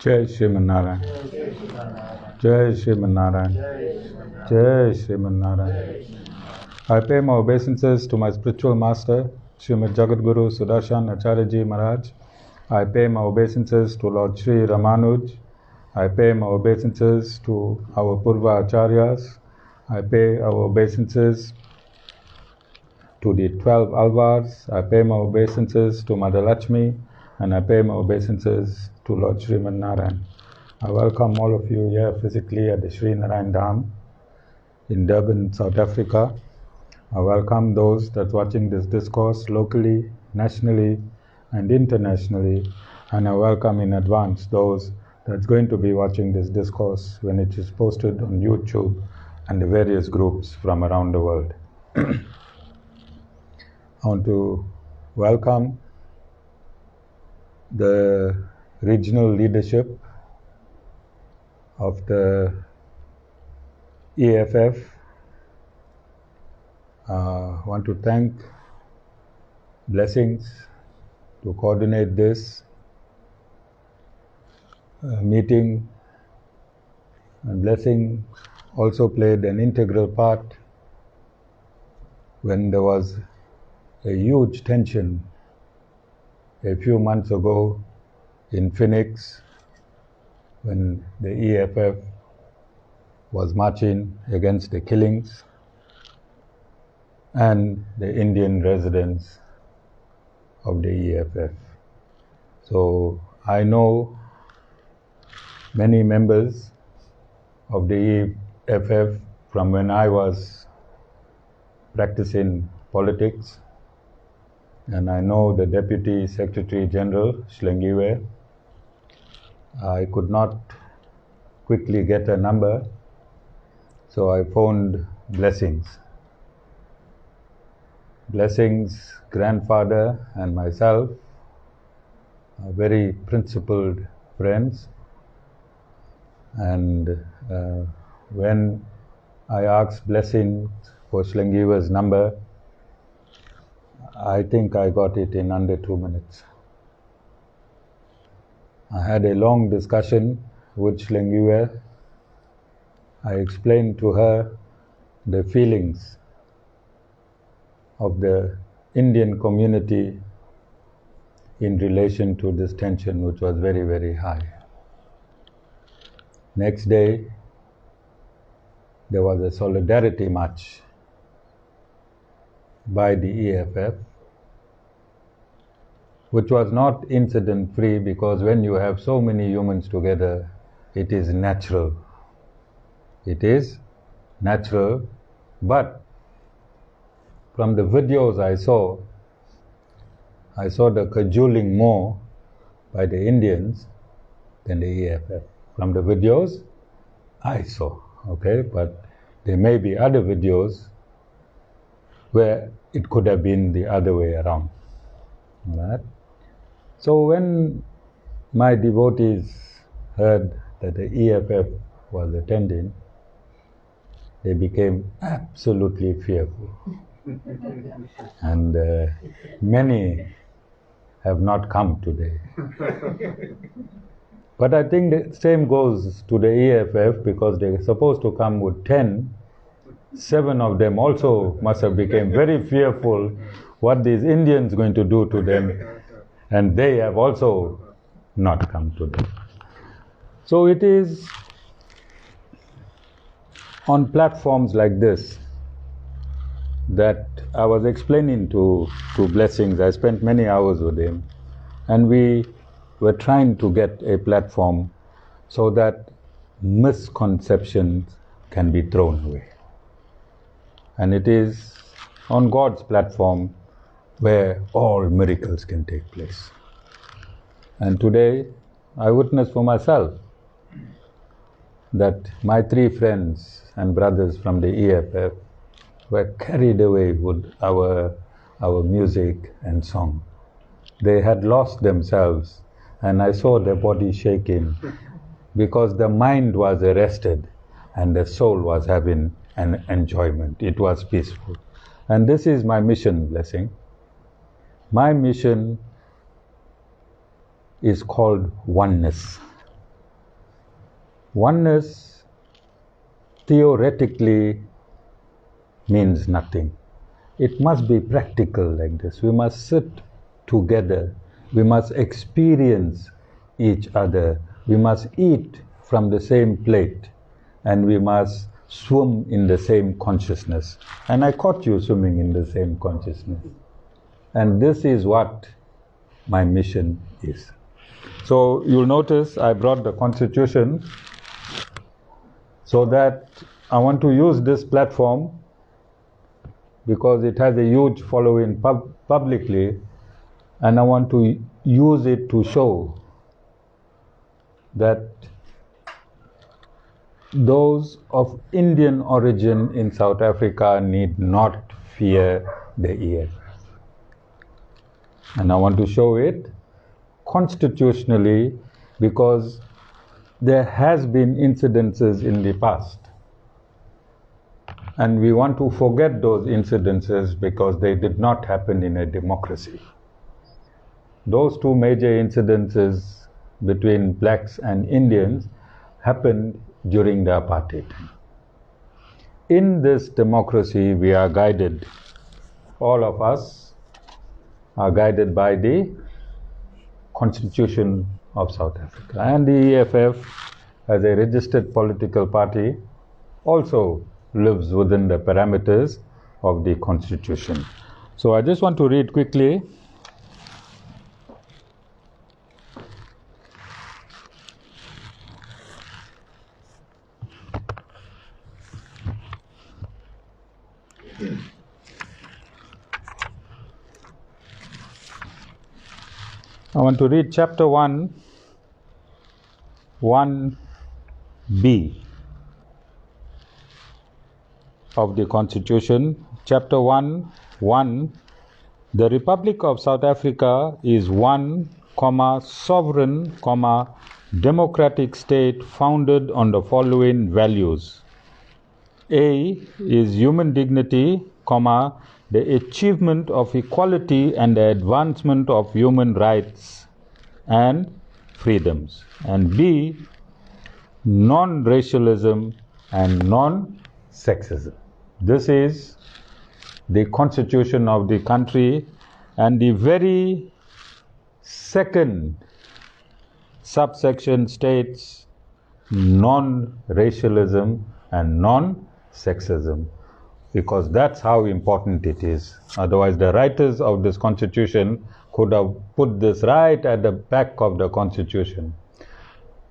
Jai Shriman Narayan. Jai Shriman Narayan. Jai Shriman Narayan. I pay my obeisances to my spiritual master, Srimad Jagadguru Sudarshan Acharya Ji Maharaj. I pay my obeisances to Lord Sri Ramanuj. I pay my obeisances to our Purva Acharyas. I pay our obeisances to the 12 Alvars. I pay my obeisances to Mother Lakshmi, and I pay my obeisances to Lord Sriman Narayan. I welcome all of you here physically at the Sri Narayan Dham in Durban, South Africa. I welcome those that are watching this discourse locally, nationally, and internationally, and I welcome in advance those that's going to be watching this discourse when it is posted on YouTube and the various groups from around the world. I want to welcome the regional leadership of the EFF. I want to thank Blessings to coordinate this meeting, and Blessing also played an integral part when there was a huge tension a few months ago in Phoenix when the EFF was marching against the killings and the Indian residents of the EFF. So I know many members of the EFF from when I was practicing politics, and I know the Deputy Secretary General, Shlengiwe. I could not quickly get a number, so I phoned Blessings. Blessings' grandfather and myself are very principled friends, and when I asked Blessings for Shlengiwe's number, I think I got it in under 2 minutes. I had a long discussion with Shlengiwe. I explained to her the feelings of the Indian community in relation to this tension, which was very, very high. Next day, there was a solidarity march by the EFF, which was not incident-free, because when you have so many humans together, it is natural. It is natural, but from the videos I saw the cajoling more by the Indians than the EFF. From the videos I saw, okay? But there may be other videos where it could have been the other way around. All right? So when my devotees heard that the EFF was attending, they became absolutely fearful. And many have not come today. But I think the same goes to the EFF, because they're supposed to come with 10. 7 of them also must have become very fearful what these Indians going to do to them, and they have also not come today. So it is on platforms like this that I was explaining to Blessings. I spent many hours with him, and we were trying to get a platform so that misconceptions can be thrown away. And it is on God's platform where all miracles can take place. And today, I witnessed for myself that my 3 friends and brothers from the EFF were carried away with our music and song. They had lost themselves, and I saw their body shaking because the mind was arrested and the soul was having an enjoyment. It was peaceful. And this is my mission, Blessing. My mission is called Oneness. Oneness theoretically means nothing. It must be practical like this. We must sit together. We must experience each other. We must eat from the same plate. And we must swim in the same consciousness. And I caught you swimming in the same consciousness. And this is what my mission is. So you'll notice I brought the Constitution so that I want to use this platform because it has a huge following publicly, and I want to use it to show that those of Indian origin in South Africa need not fear the EFF. And I want to show it constitutionally because there has been incidences in the past. And we want to forget those incidences because they did not happen in a democracy. Those two major incidences between blacks and Indians happened during the apartheid. In this democracy, we are guided, all of us are guided by the Constitution of South Africa. And the EFF, as a registered political party, also lives within the parameters of the Constitution. So I just want to read quickly. I want to read chapter 1, 1b of the Constitution. Chapter 1, 1. The Republic of South Africa is one, sovereign, democratic state founded on the following values. A is human dignity, the achievement of equality and the advancement of human rights and freedoms. And B, non-racialism and non-sexism. This is the Constitution of the country, and the very second subsection states non-racialism and non-sexism, because that's how important it is. Otherwise, the writers of this Constitution could have put this right at the back of the Constitution.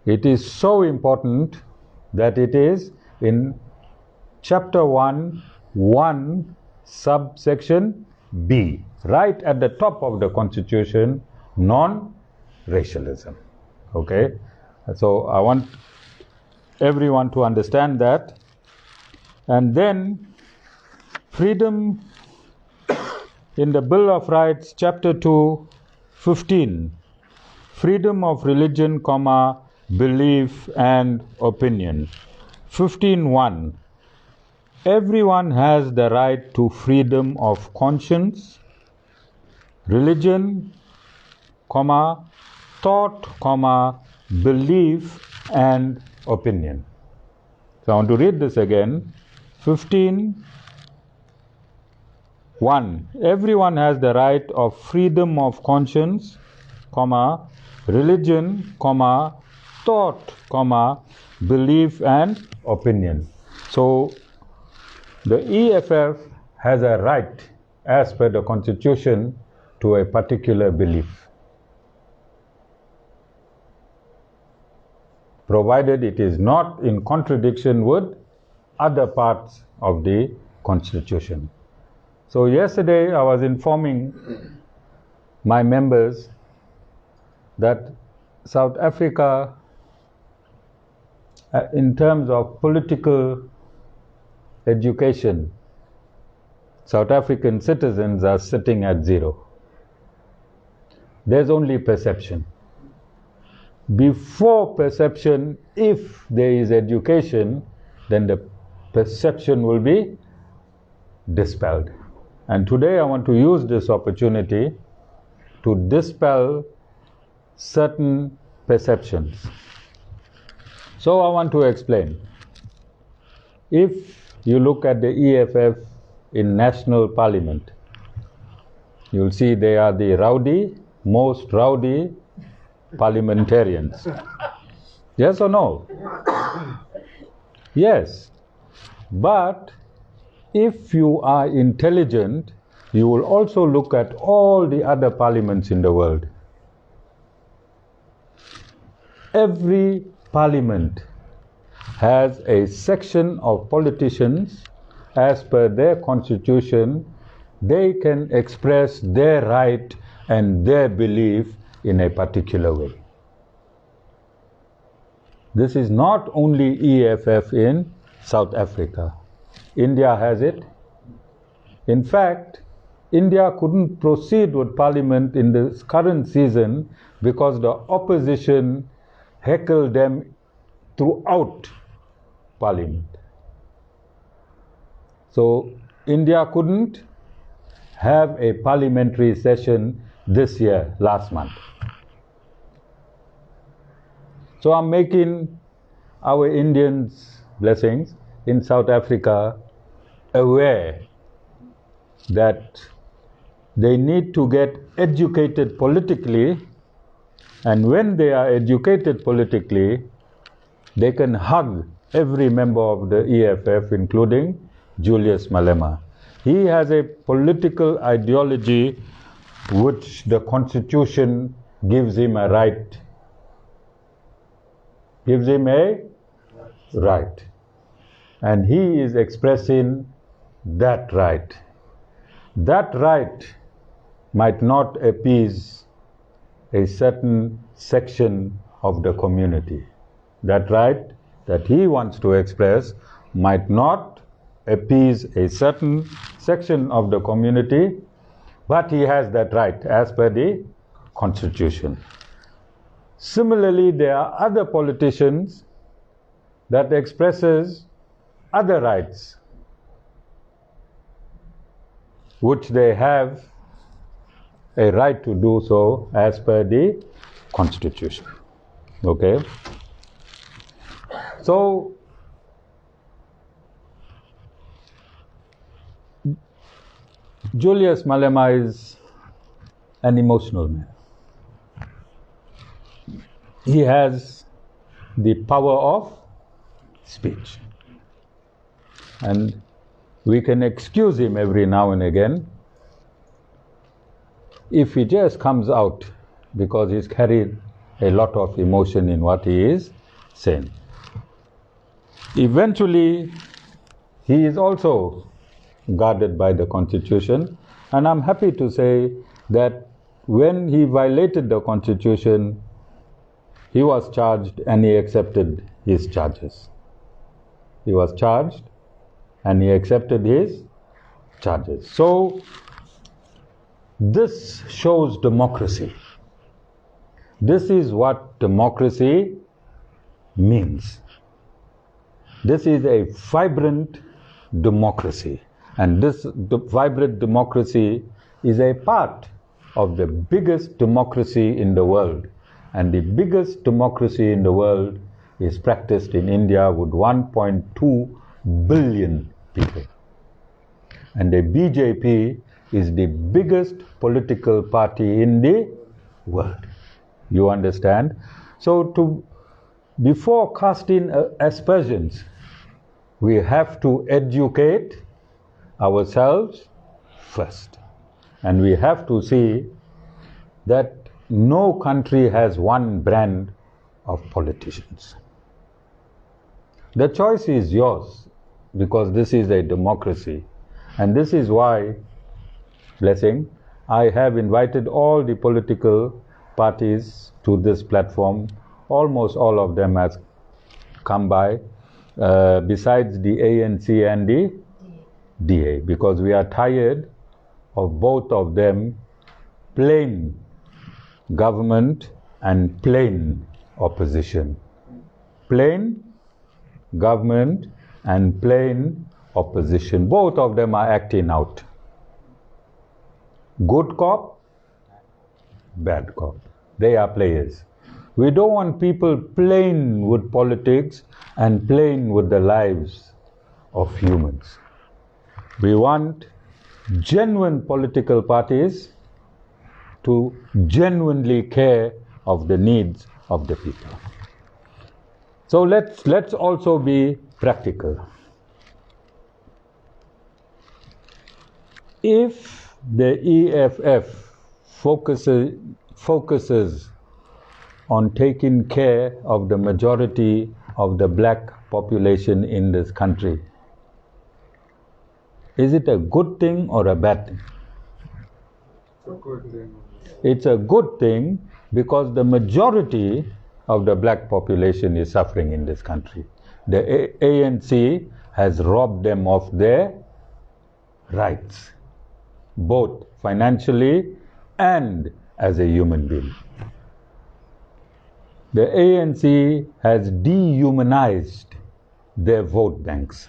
It is so important that it is in chapter 1, 1, subsection B, right at the top of the Constitution, non-racialism. Okay? So I want everyone to understand that. And then freedom in the Bill of Rights, chapter 2, 15. Freedom of religion, belief and opinion. 15.1. Everyone has the right to freedom of conscience, religion, thought, belief and opinion. So I want to read this again. 15.1. Everyone has the right of freedom of conscience, religion, thought, belief and opinion. So the EFF has a right, as per the Constitution, to a particular belief, provided it is not in contradiction with other parts of the Constitution. So yesterday I was informing my members that South Africa, in terms of political education, South African citizens are sitting at 0. There's only perception. Before perception, if there is education, then the perception will be dispelled. And today I want to use this opportunity to dispel certain perceptions. So I want to explain. If you look at the EFF in national parliament, you'll see they are the most rowdy parliamentarians. Yes or no? Yes. But if you are intelligent, you will also look at all the other parliaments in the world. Every parliament has a section of politicians, as per their constitution, they can express their right and their belief in a particular way. This is not only EFF in South Africa. India has it. In fact, India couldn't proceed with parliament in the current season because the opposition heckled them throughout parliament. So India couldn't have a parliamentary session this year, last month. So I'm making our Indians, blessings, in South Africa aware that they need to get educated politically, and when they are educated politically, they can hug every member of the EFF, including Julius Malema. He has a political ideology which the Constitution gives him a right. Gives him a right. And he is expressing that right. That right might not appease a certain section of the community. That right that he wants to express might not appease a certain section of the community, but he has that right as per the Constitution. Similarly, there are other politicians that expresses other rights which they have a right to do so as per the Constitution. Okay? So, Julius Malema is an emotional man. He has the power of speech. And we can excuse him every now and again if he just comes out because he's carried a lot of emotion in what he is saying. Eventually, he is also guarded by the Constitution, and I'm happy to say that when he violated the Constitution, he was charged and he accepted his charges. He was charged and he accepted his charges. So, this shows democracy. This is what democracy means. This is a vibrant democracy. And this vibrant democracy is a part of the biggest democracy in the world. And the biggest democracy in the world is practiced in India with 1.2 billion people. And the BJP is the biggest political party in the world. You understand? So before casting aspersions, we have to educate ourselves first. And we have to see that no country has one brand of politicians. The choice is yours, because this is a democracy. And this is why, blessing, I have invited all the political parties to this platform. Almost all of them has come by, besides the ANC and the DA, because we are tired of both of them plain government and plain opposition. Plain government and plain opposition. Both of them are acting out. Good cop, bad cop. They are players. We don't want people playing with politics and playing with the lives of humans. We want genuine political parties to genuinely care of the needs of the people. So let's also be practical. If the EFF focuses on taking care of the majority of the black population in this country, is it a good thing or a bad thing? It's a good thing. It's a good thing because the majority of the black population is suffering in this country. The ANC has robbed them of their rights, both financially and as a human being. The ANC has dehumanized their vote banks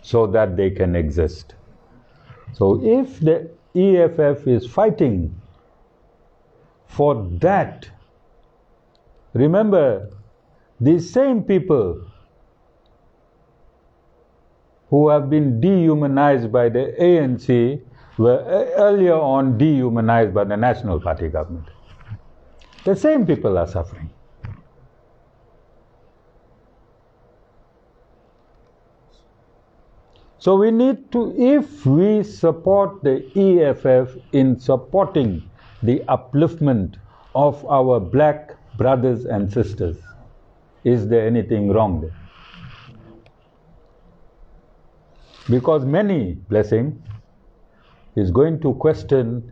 so that they can exist. So if the EFF is fighting for that, remember, these same people who have been dehumanized by the ANC were earlier on dehumanized by the National Party government. The same people are suffering. So we need to, if we support the EFF in supporting the upliftment of our black brothers and sisters, is there anything wrong there? Because many, blessing, is going to question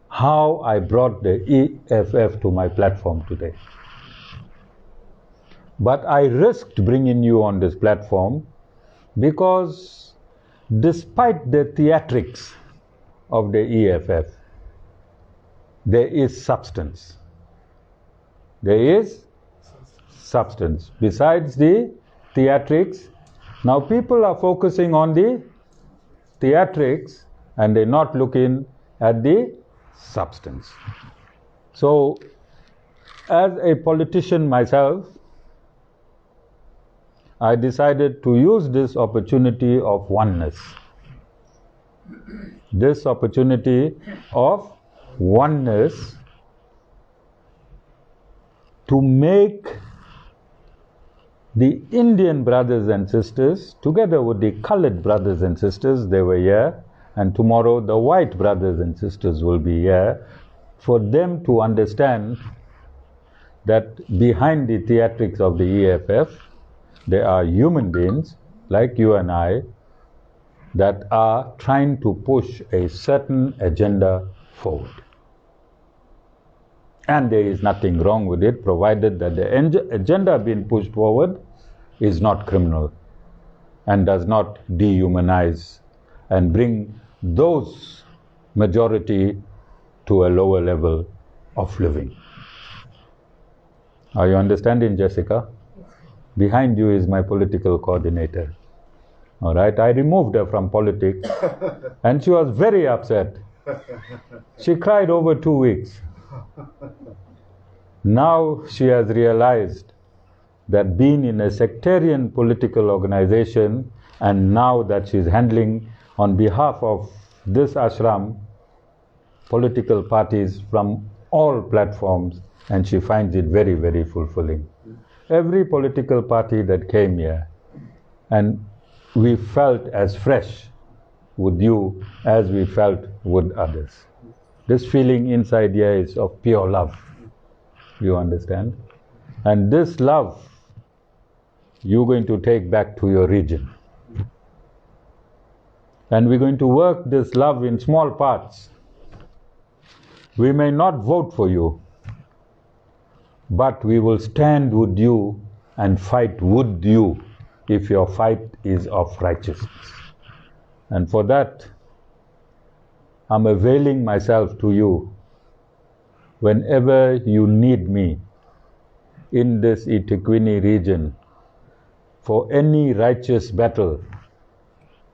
how I brought the EFF to my platform today. But I risked bringing you on this platform because despite the theatrics of the EFF, there is substance. There is substance. Besides the theatrics, now people are focusing on the theatrics and they're not looking at the substance. So, as a politician myself, I decided to use this opportunity of oneness. This opportunity of oneness to make the Indian brothers and sisters, together with the colored brothers and sisters, they were here, and tomorrow the white brothers and sisters will be here, for them to understand that behind the theatrics of the EFF, there are human beings like you and I that are trying to push a certain agenda forward. And there is nothing wrong with it, provided that the agenda being pushed forward is not criminal and does not dehumanize and bring those majority to a lower level of living. Are you understanding, Jessica? Behind you is my political coordinator. All right, I removed her from politics and she was very upset. She cried over 2 weeks. Now she has realized that being in a sectarian political organization, and now that she's handling on behalf of this ashram political parties from all platforms, and she finds it very, very fulfilling. Every political party that came here, and we felt as fresh with you as we felt with others. This feeling inside here is of pure love. You understand? And this love you're going to take back to your region. And we're going to work this love in small parts. We may not vote for you, but we will stand with you and fight with you if your fight is of righteousness. And for that, I'm availing myself to you whenever you need me in this Itiquini region for any righteous battle.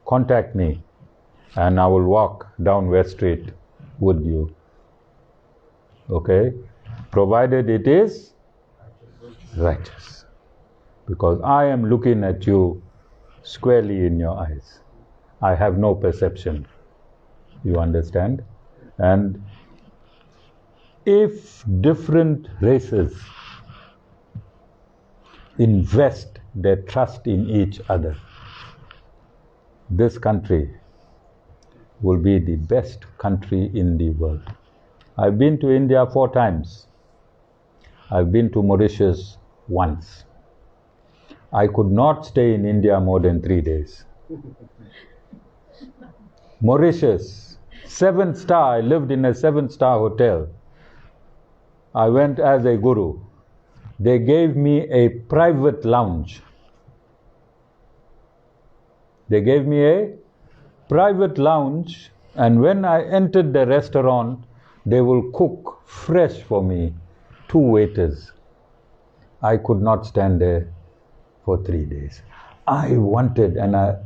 Contact me and I will walk down West Street with you. Okay? provided it is righteous. Because I am looking at you squarely in your eyes. I have no perception. You understand? And if different races invest their trust in each other, this country will be the best country in the world. I've been to India 4 times. I've been to Mauritius once. I could not stay in India more than 3 days. Mauritius, 7-star, I lived in a 7-star hotel. I went as a guru. They gave me a private lounge. They gave me a private lounge, and when I entered the restaurant, they will cook fresh for me, 2 waiters. I could not stand there for 3 days. I wanted and I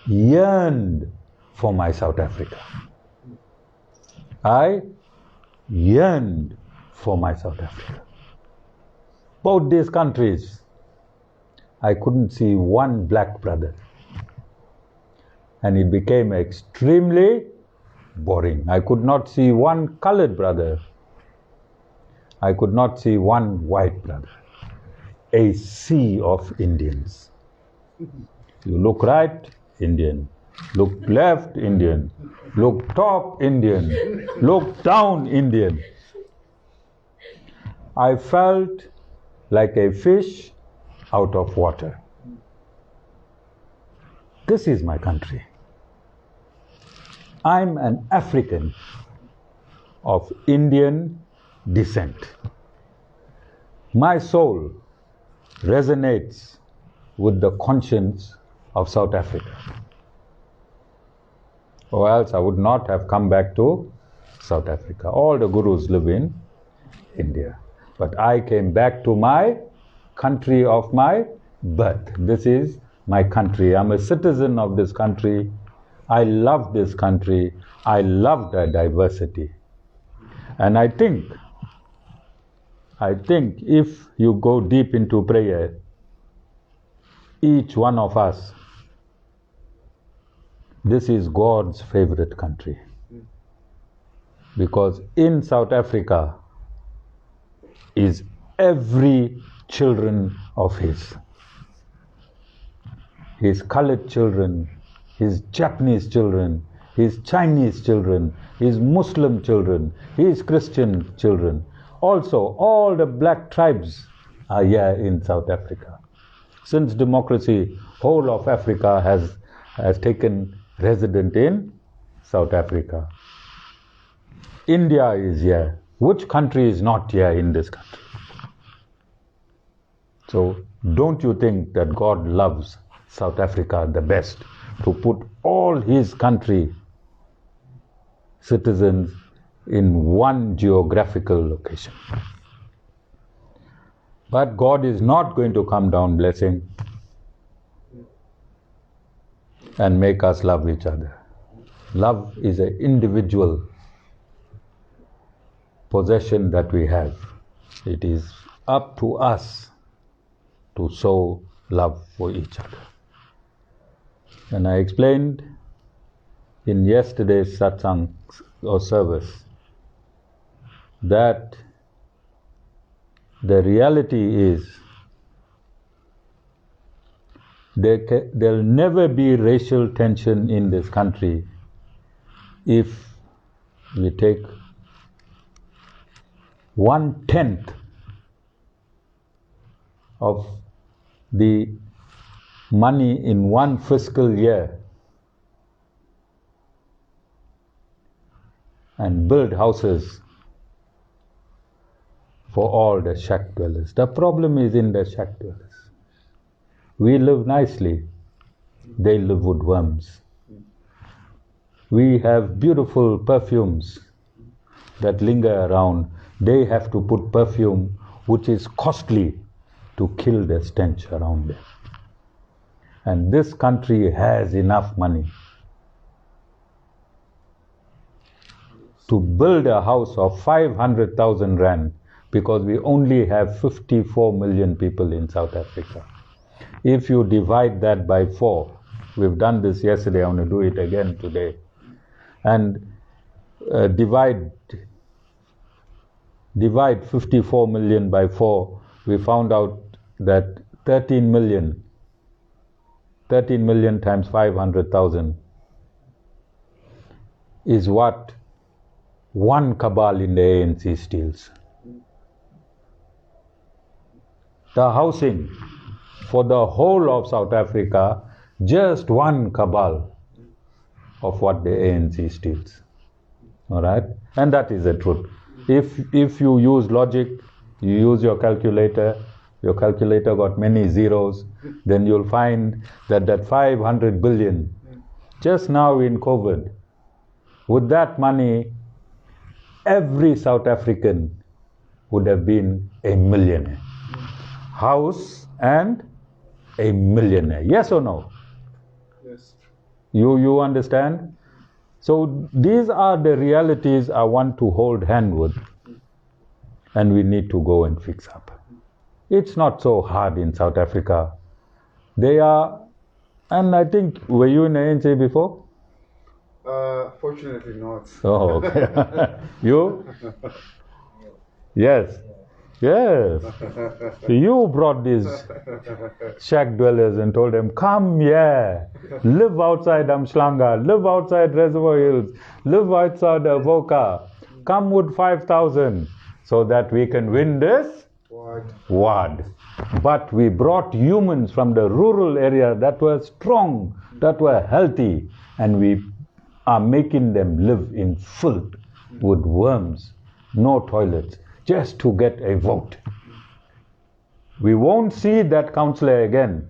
yearned for my South Africa. I yearned for my South Africa. Both these countries, I couldn't see one black brother. And it became extremely boring. I could not see one colored brother. I could not see one white brother. A sea of Indians. You look right, Indian. Look left, Indian. Look top, Indian. Look down, Indian. I felt like a fish out of water. This is my country. I'm an African of Indian descent. My soul resonates with the conscience of South Africa. Or else I would not have come back to South Africa. All the gurus live in India. But I came back to my country of my birth. This is my country. I'm a citizen of this country. I love this country. I love the diversity. And I think if you go deep into prayer, each one of us, this is God's favorite country. Because in South Africa is every children of His colored children, His Japanese children, His Chinese children, His Muslim children, His Christian children. Also, all the black tribes are here in South Africa. Since democracy, whole of Africa has taken resident in South Africa. India is here. Which country is not here in this country? So, don't you think that God loves South Africa the best to put all His country citizens in one geographical location? But God is not going to come down blessing and make us love each other. Love is an individual possession that we have. It is up to us to sow love for each other. And I explained in yesterday's satsang or service that the reality is there'll never be racial tension in this country if we take 1/10 of the money in one fiscal year and build houses for all the shack dwellers. The problem is in the shack dwellers. We live nicely, they live with worms. We have beautiful perfumes that linger around. They have to put perfume which is costly to kill the stench around them. And this country has enough money to build a house of 500,000 rand because we only have 54 million people in South Africa. If you divide that by 4, we've done this yesterday, I want to do it again today, and divide 54 million by 4, we found out that 13 million times 500,000 is what one cabal in the ANC steals. The housing for the whole of South Africa, just one cabal of what the ANC steals. All right? And that is the truth. If you use logic, you use your calculator got many zeros, then you'll find that 500 billion, just now in COVID, with that money, every South African would have been a millionaire. House and a millionaire. Yes or no? Yes. You understand? So these are the realities I want to hold hand with, and we need to go and fix up. It's not so hard in South Africa. They are, and I think, were you in ANC before? Fortunately not. Oh, okay. You? Yes. Yes. You brought these shack dwellers and told them, come here, live outside Umhlanga, live outside Reservoir Hills, live outside Avoca, come with 5,000 so that we can win this ward. But we brought humans from the rural area that were strong, that were healthy, and we are making them live in filth with worms, no toilets, just to get a vote. We won't see that councillor again.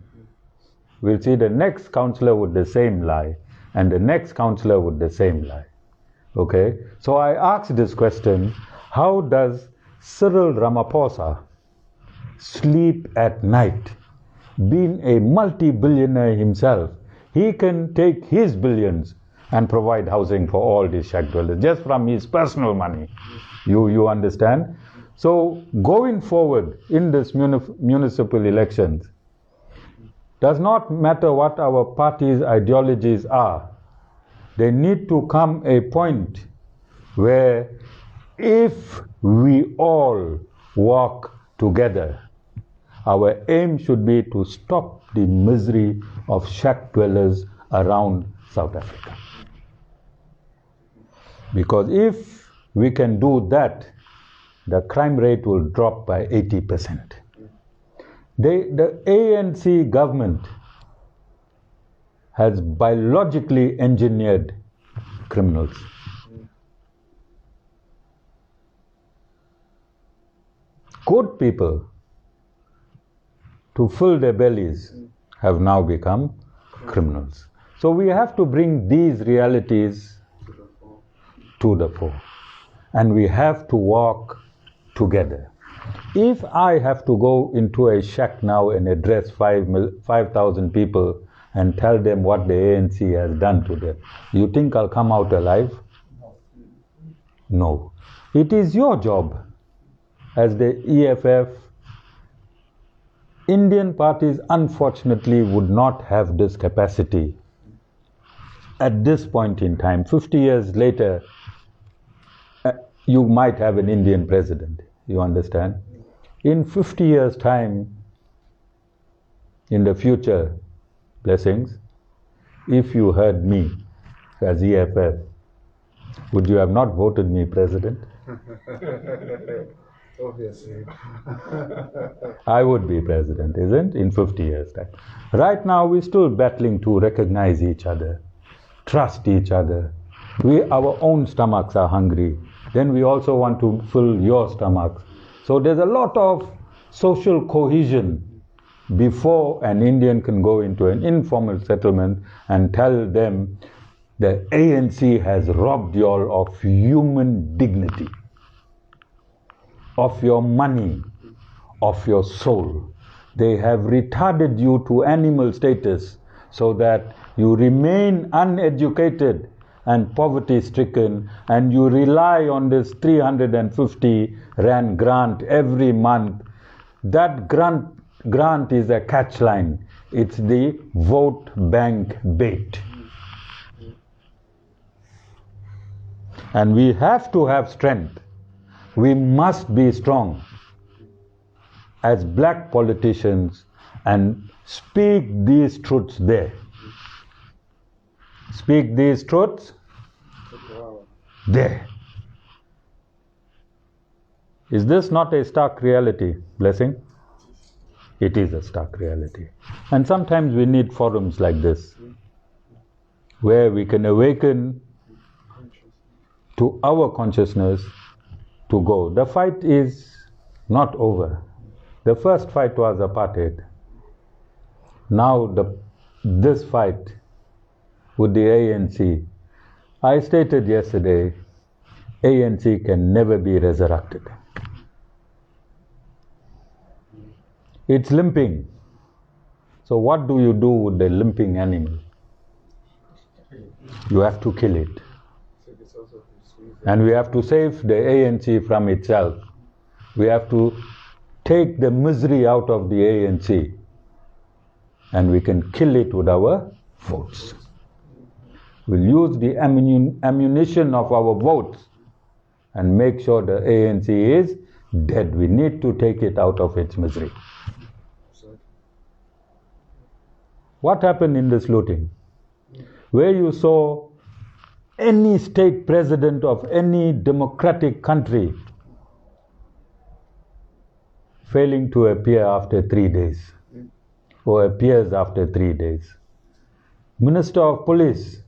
We'll see the next councillor with the same lie, and the next councillor with the same lie. Okay? So I asked this question, how does Cyril Ramaphosa sleep at night? Being a multi-billionaire himself, he can take his billions and provide housing for all these shack dwellers, just from his personal money. You understand? So going forward in this municipal elections, does not matter what our party's ideologies are, there need to come a point where if we all walk together, our aim should be to stop the misery of shack dwellers around South Africa. Because if we can do that, the crime rate will drop by 80%. The ANC government has biologically engineered criminals. Good people, to fill their bellies, have now become criminals. So we have to bring these realities to the fore. And we have to walk together. If I have to go into a shack now and address 5,000 people and tell them what the ANC has done to them, you think I'll come out alive? No. It is your job as the EFF. Indian parties unfortunately would not have this capacity at this point in time. 50 years later, you might have an Indian president, you understand? In 50 years' time, in the future, blessings, if you heard me as EFF, would you have not voted me president? Obviously. I would be president, isn't it? In 50 years' time. Right now, we're still battling to recognize each other, trust each other. Our own stomachs are hungry. Then we also want to fill your stomachs. So there's a lot of social cohesion before an Indian can go into an informal settlement and tell them the ANC has robbed you all of human dignity, of your money, of your soul. They have retarded you to animal status so that you remain uneducated and poverty-stricken, and you rely on this 350 Rand grant every month, that grant is a catch line. It's the vote bank bait. And we have to have strength. We must be strong as black politicians and speak these truths there. Speak these truths there. Is this not a stark reality, Blessing? It is a stark reality. And sometimes we need forums like this, where we can awaken to our consciousness to go. The fight is not over. The first fight was apartheid. Now this fight with the ANC. I stated yesterday, ANC can never be resurrected. It's limping. So what do you do with the limping animal? You have to kill it. And we have to save the ANC from itself. We have to take the misery out of the ANC. And we can kill it with our votes. We'll use the ammunition of our votes and make sure the ANC is dead. We need to take it out of its misery. What happened in this looting? Where you saw any state president of any democratic country failing to appear after 3 days, or appears after 3 days. Minister of Police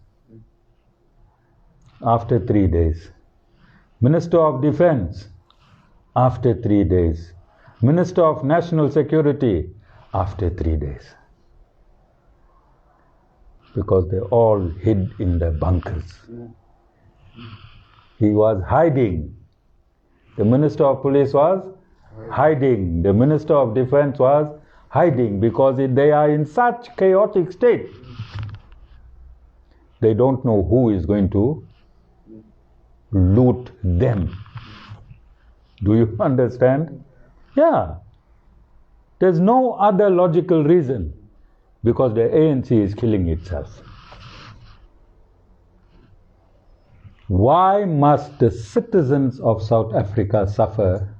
after 3 days. Minister of Defense after 3 days. Minister of National Security after 3 days. Because they all hid in their bunkers. He was hiding. The Minister of Police was hiding. The Minister of Defense was hiding because they are in such chaotic state. They don't know who is going to loot them. Do you understand? Yeah. There's no other logical reason. Because the ANC is killing itself. Why must the citizens of South Africa suffer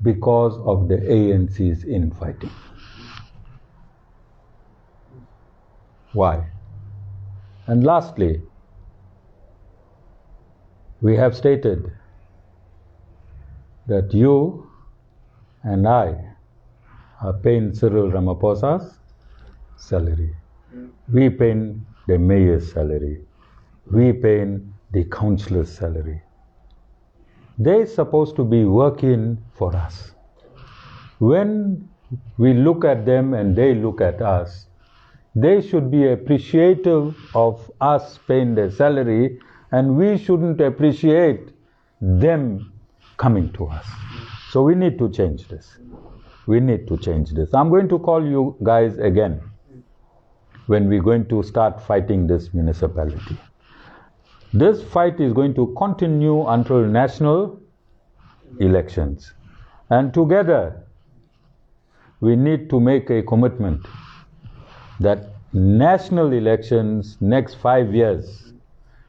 because of the ANC's infighting? Why? And lastly, we have stated that you and I are paying Cyril Ramaphosa's salary. We paying the mayor's salary. We paying the councillor's salary. They're supposed to be working for us. When we look at them and they look at us, they should be appreciative of us paying their salary, and we shouldn't appreciate them coming to us. So we need to change this. We need to change this. I'm going to call you guys again when we're going to start fighting this municipality. This fight is going to continue until national elections. And together, we need to make a commitment that national elections next 5 years,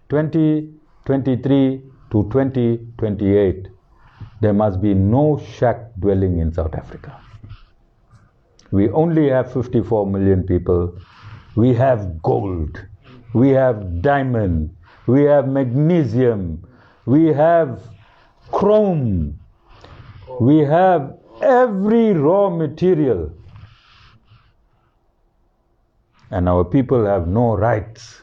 2023 to 2028, there must be no shack dwelling in South Africa. We only have 54 million people. We have gold. We have diamond. We have magnesium. We have chrome. We have every raw material. And our people have no rights.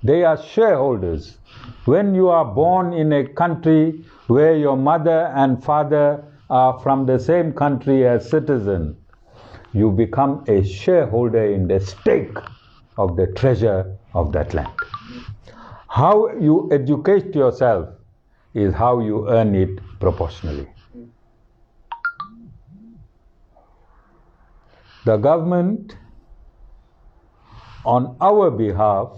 They are shareholders. When you are born in a country where your mother and father are from the same country as citizen, you become a shareholder in the stake of the treasure of that land. How you educate yourself is how you earn it proportionally. The government on our behalf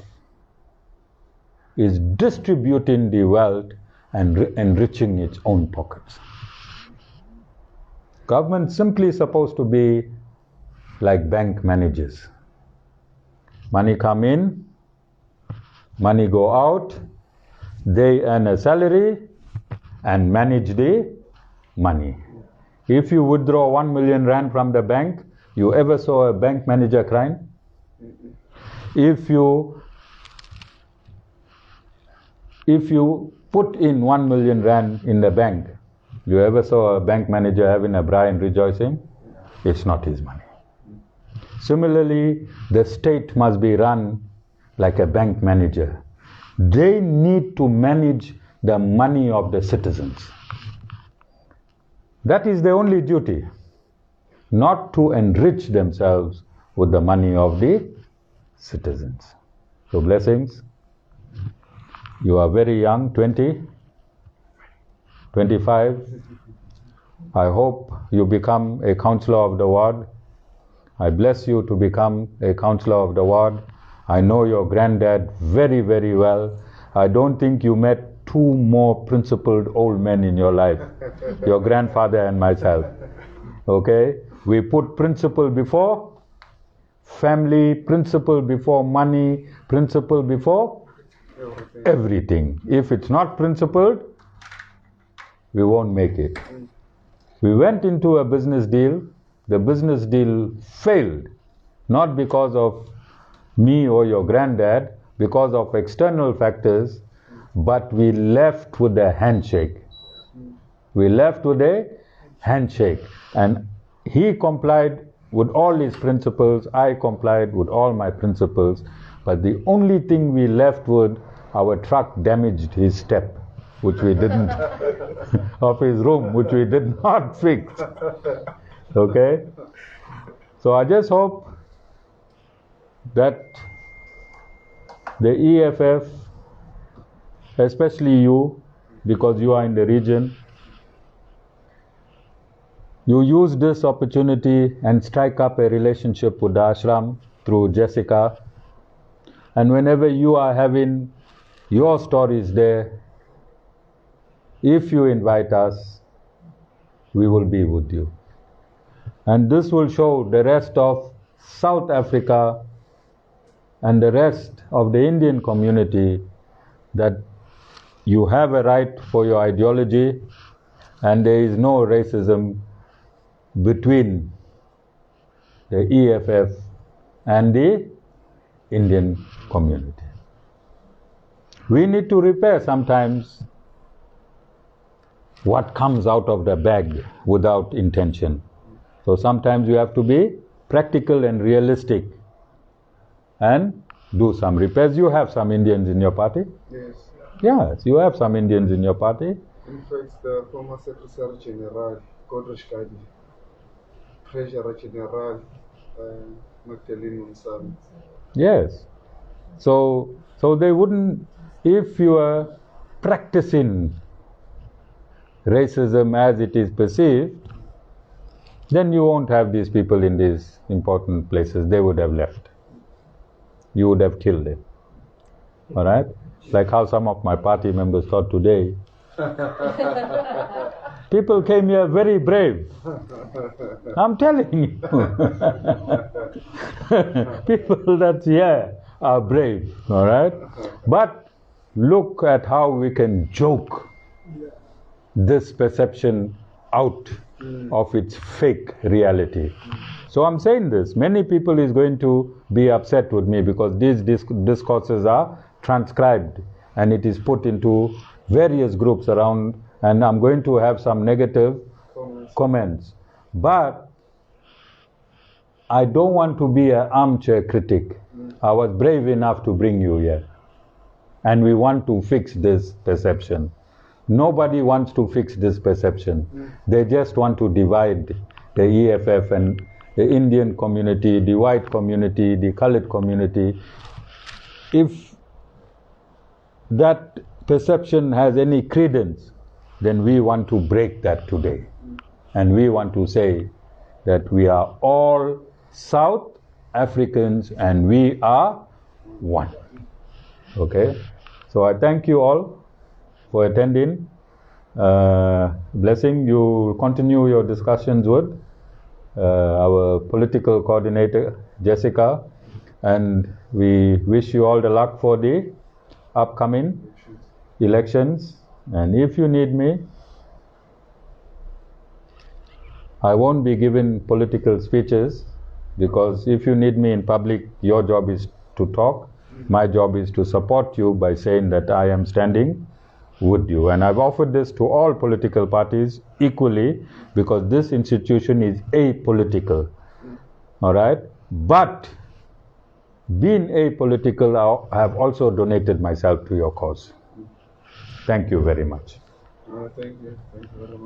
is distributing the wealth and enriching its own pockets. Government simply supposed to be like bank managers. Money come in, money go out, they earn a salary and manage the money. If you withdraw 1 million rand from the bank, you ever saw a bank manager crying? If you put in 1 million rand in the bank, you ever saw a bank manager having a braai and rejoicing? It's not his money. Similarly, the state must be run like a bank manager. They need to manage the money of the citizens. That is their only duty, not to enrich themselves with the money of the citizens. So blessings. You are very young, 20, 25. I hope you become a counselor of the ward. I bless you to become a counselor of the ward. I know your granddad very, very well. I don't think you met two more principled old men in your life, your grandfather and myself. Okay? We put principle before family, principle before money, principle before everything. If it's not principled, we won't make it. We went into a business deal. The business deal failed, not because of me or your granddad, because of external factors, but we left with a handshake. We left with a handshake. And he complied with all his principles, I complied with all my principles, but the only thing we left with, our truck damaged his step, which we didn't, of his room, which we did not fix. Okay? So I just hope that the EFF, especially you, because you are in the region, you use this opportunity and strike up a relationship with the ashram through Jessica. And whenever you are having your stories there, if you invite us, we will be with you. And this will show the rest of South Africa and the rest of the Indian community that you have a right for your ideology and there is no racism between the EFF and the Indian community. We need to repair sometimes what comes out of the bag without intention. So sometimes you have to be practical and realistic and do some repairs. You have some Indians in your party? Yes. Yes, you have some Indians in your party. In fact, the former Secretary General, Godrich Kadi, Treasurer General, Magdalene Monsam. Yes. So they wouldn't, if you are practicing racism as it is perceived, then you won't have these people in these important places. They would have left. You would have killed them. All right? Like how some of my party members thought today. People came here very brave. I'm telling you. People that's here are brave. All right? But look at how we can joke this perception out of its fake reality. So I'm saying this, many people is going to be upset with me because these discourses are transcribed and it is put into various groups around, and I'm going to have some negative comments. But I don't want to be an armchair critic. I was brave enough to bring you here. And we want to fix this perception. Nobody wants to fix this perception. They just want to divide the EFF and the Indian community, the white community, the colored community. If that perception has any credence, then we want to break that today. And we want to say that we are all South Africans, and we are one. Okay? So I thank you all for attending. Blessing, you continue your discussions with our political coordinator, Jessica, and we wish you all the luck for the upcoming elections. And if you need me, I won't be giving political speeches, because if you need me in public, your job is to talk. My job is to support you by saying that I am standing with you. And I've offered this to all political parties equally, because this institution is apolitical. All right? But being apolitical, I have also donated myself to your cause. Thank you very much. Thank you. Thank you very much.